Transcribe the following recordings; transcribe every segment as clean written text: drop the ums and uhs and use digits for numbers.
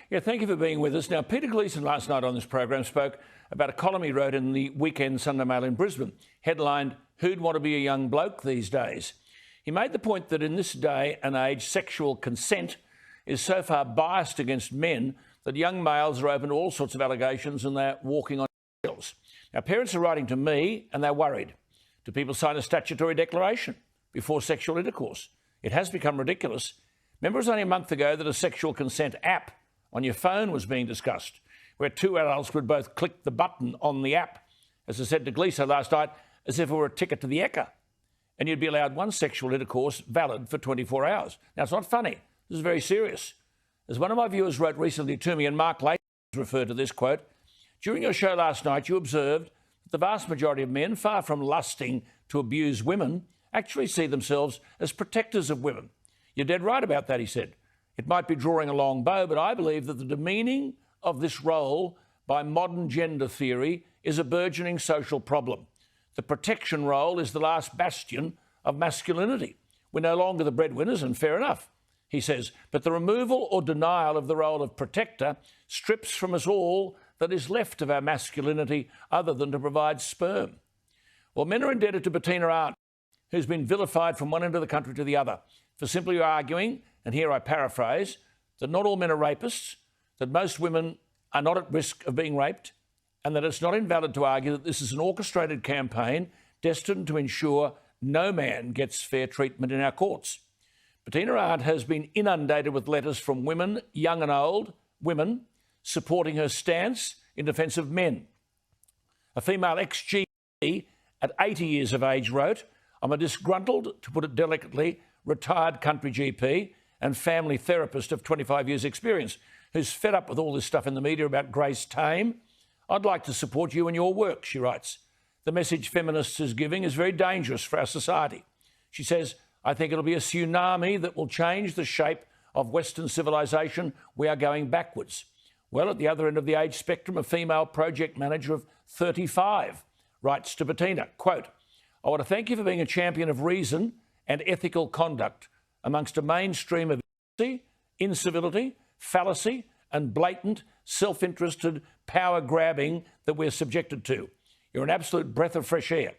Yeah, thank you for being with us. Now, Peter Gleeson last night on this program spoke about a column he wrote in the Weekend Sunday Mail in Brisbane, headlined, "Who'd Want to Be a Young Bloke These Days?" He made the point that in this day and age, sexual consent is so far biased against men that young males are open to all sorts of allegations and they're walking on eggshells. Now, parents are writing to me and they're worried. Do people sign a statutory declaration before sexual intercourse? It has become ridiculous. Remember, it was only a month ago that a sexual consent app on your phone was being discussed, where two adults would both click the button on the app, as I said to Gleeson last night, as if it were a ticket to the Ekka, and you'd be allowed one sexual intercourse valid for 24 hours. Now, it's not funny. This is very serious. As one of my viewers wrote recently to me, and Mark Layton referred to this, quote, "During your show last night, you observed that the vast majority of men, far from lusting to abuse women, actually see themselves as protectors of women. You're dead right about that," he said. "It might be drawing a long bow, but I believe that the demeaning of this role by modern gender theory is a burgeoning social problem. The protection role is the last bastion of masculinity. We're no longer the breadwinners, and fair enough," he says, "but the removal or denial of the role of protector strips from us all that is left of our masculinity other than to provide sperm." Well, men are indebted to Bettina Arndt, who's been vilified from one end of the country to the other for simply arguing, and here I paraphrase, that not all men are rapists, that most women are not at risk of being raped, and that it's not invalid to argue that this is an orchestrated campaign destined to ensure no man gets fair treatment in our courts. Bettina Arndt has been inundated with letters from women, young and old, women, supporting her stance in defence of men. A female ex-GP at 80 years of age wrote, "I'm a disgruntled, to put it delicately, retired country GP and family therapist of 25 years' experience, who's fed up with all this stuff in the media about Grace Tame. I'd like to support you in your work," she writes. "The message feminists is giving is very dangerous for our society." She says, "I think it'll be a tsunami that will change the shape of Western civilization. We are going backwards." Well, at the other end of the age spectrum, a female project manager of 35 writes to Bettina, quote, "I want to thank you for being a champion of reason and ethical conduct amongst a mainstream of incivility, fallacy and blatant self-interested power grabbing that we're subjected to. You're an absolute breath of fresh air."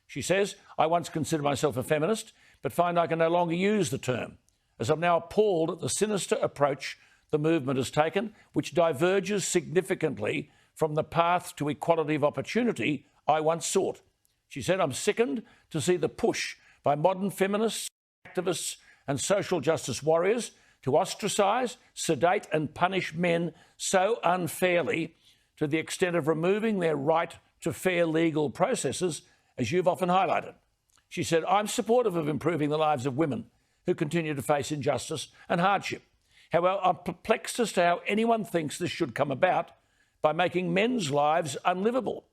She says, "I once considered myself a feminist, but find I can no longer use the term, as I'm now appalled at the sinister approach the movement has taken, which diverges significantly from the path to equality of opportunity I once sought." She said, "I'm sickened to see the push by modern feminists, activists and social justice warriors to ostracise, sedate and punish men so unfairly to the extent of removing their right to fair legal processes, as you've often highlighted." She said, "I'm supportive of improving the lives of women who continue to face injustice and hardship. However, I'm perplexed as to how anyone thinks this should come about by making men's lives unlivable."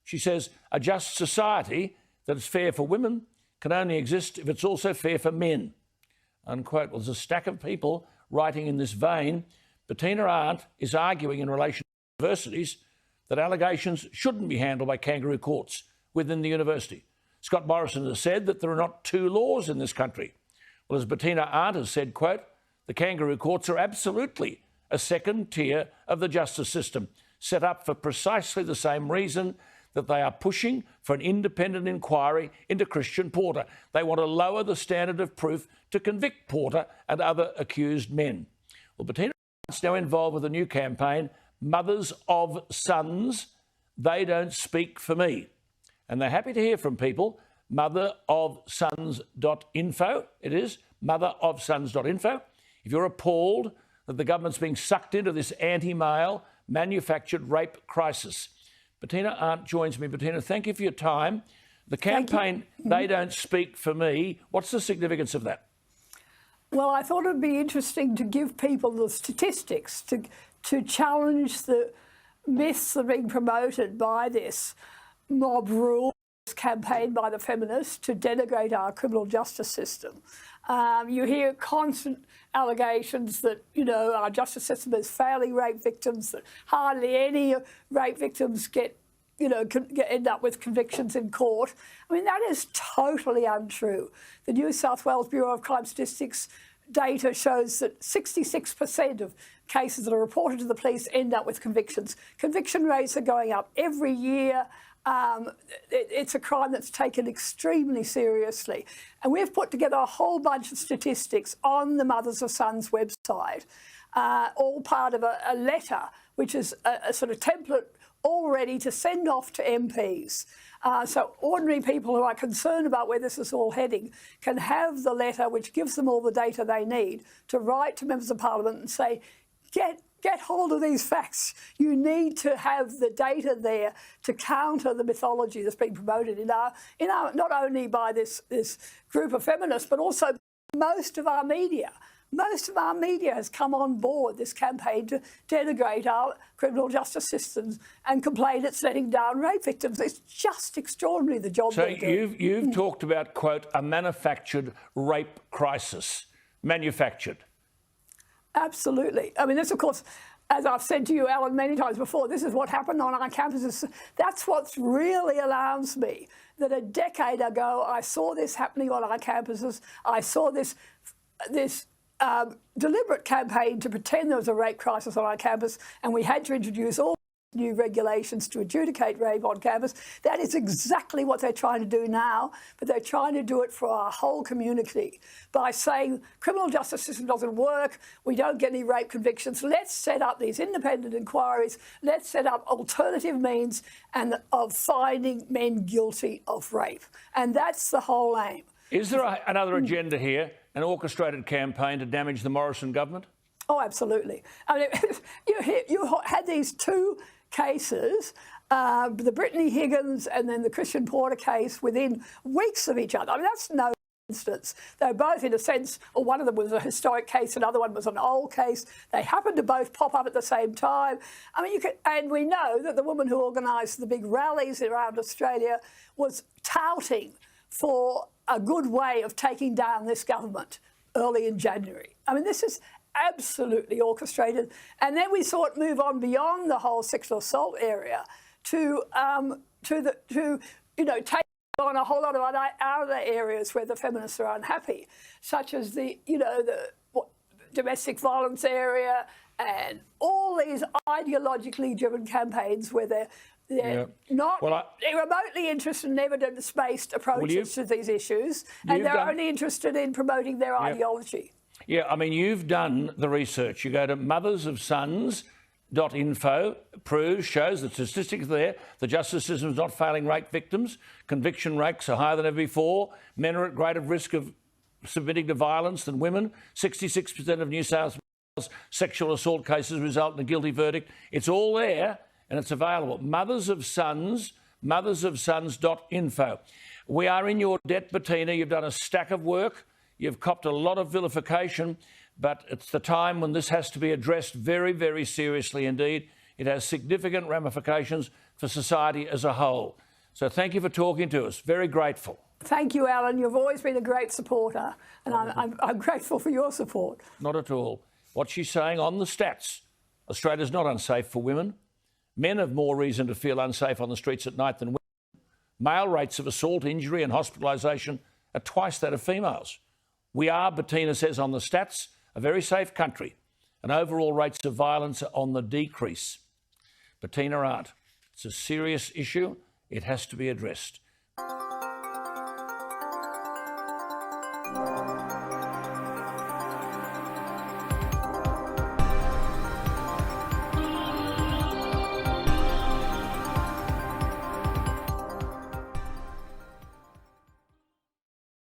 She says, "A just society that is fair for women can only exist if it's also fair for men," unquote. Well, there's a stack of people writing in this vein. Bettina Arndt is arguing in relation to universities that allegations shouldn't be handled by kangaroo courts within the university. Scott Morrison has said that there are not two laws in this country. Well, as Bettina Arndt has said, quote, "The kangaroo courts are absolutely a second tier of the justice system, set up for precisely the same reason that they are pushing for an independent inquiry into Christian Porter. They want to lower the standard of proof to convict Porter and other accused men." Well, Bettina is now involved with a new campaign, Mothers of Sons, They Don't Speak for Me. And they're happy to hear from people. motherofsons.info, it is, motherofsons.info. If you're appalled that the government's being sucked into this anti-male manufactured rape crisis. Bettina Arndt joins me. Bettina, thank you for your time. The campaign, They Don't Speak for Me, what's the significance of that? Well, I thought it would be interesting to give people the statistics to challenge the myths that are being promoted by this mob rule campaign by the feminists to denigrate our criminal justice system. You hear constant allegations that, you know, our justice system is failing rape victims, that hardly any rape victims get, you know, end up with convictions in court. I mean, that is totally untrue. The New South Wales Bureau of Crime Statistics data shows that 66% of cases that are reported to the police end up with convictions. Conviction rates are going up every year. It's a crime that's taken extremely seriously. And we've put together a whole bunch of statistics on the Mothers of Sons website, all part of a letter, which is a sort of template all ready to send off to MPs. So ordinary people who are concerned about where this is all heading can have the letter which gives them all the data they need to write to members of Parliament and say, get hold of these facts. You need to have the data there to counter the mythology that's being promoted in our not only by this group of feminists, but also most of our media. Most of our media has come on board this campaign to denigrate our criminal justice systems and complain it's letting down rape victims. It's just extraordinary, the job they're doing. So you've talked about, quote, a manufactured rape crisis. Manufactured. Absolutely. I mean, this, of course, as I've said to you, Alan, many times before, this is what happened on our campuses. That's what really alarms me, that a decade ago I saw this happening on our campuses. I saw this deliberate campaign to pretend there was a rape crisis on our campus, and we had to introduce all new regulations to adjudicate rape on campus. That is exactly what they're trying to do now, but they're trying to do it for our whole community by saying criminal justice system doesn't work, we don't get any rape convictions, let's set up these independent inquiries, let's set up alternative means of finding men guilty of rape. And that's the whole aim. Is there another agenda here, an orchestrated campaign to damage the Morrison government? Oh, absolutely. I mean, you had these two cases, the Brittany Higgins and then the Christian Porter case, within weeks of each other. I mean, that's no instance. They're both, in a sense, or one of them was a historic case, another one was an old case. They happened to both pop up at the same time. I mean, and we know that the woman who organised the big rallies around Australia was touting for a good way of taking down this government early in January. I mean, this is absolutely orchestrated. And then we saw it move on beyond the whole sexual assault area to take on a whole lot of other areas where the feminists are unhappy, such as the domestic violence area and all these ideologically driven campaigns where they're not remotely interested in evidence-based approaches to these issues, and they're only interested in promoting their ideology. Yeah, I mean, you've done the research. You go to mothersofsons.info, shows the statistics there. The justice system is not failing rape victims. Conviction rates are higher than ever before. Men are at greater risk of submitting to violence than women. 66% of New South Wales sexual assault cases result in a guilty verdict. It's all there and it's available. mothersofsons.info. We are in your debt, Bettina. You've done a stack of work. You've copped a lot of vilification, but it's the time when this has to be addressed very, very seriously indeed. It has significant ramifications for society as a whole. So thank you for talking to us. Very grateful. Thank you, Alan. You've always been a great supporter, and I'm grateful for your support. Not at all. What she's saying on the stats, Australia's not unsafe for women. Men have more reason to feel unsafe on the streets at night than women. Male rates of assault, injury and hospitalisation are twice that of females. We are, Bettina says on the stats, a very safe country, and overall rates of violence are on the decrease. Bettina aren't. It's a serious issue. It has to be addressed.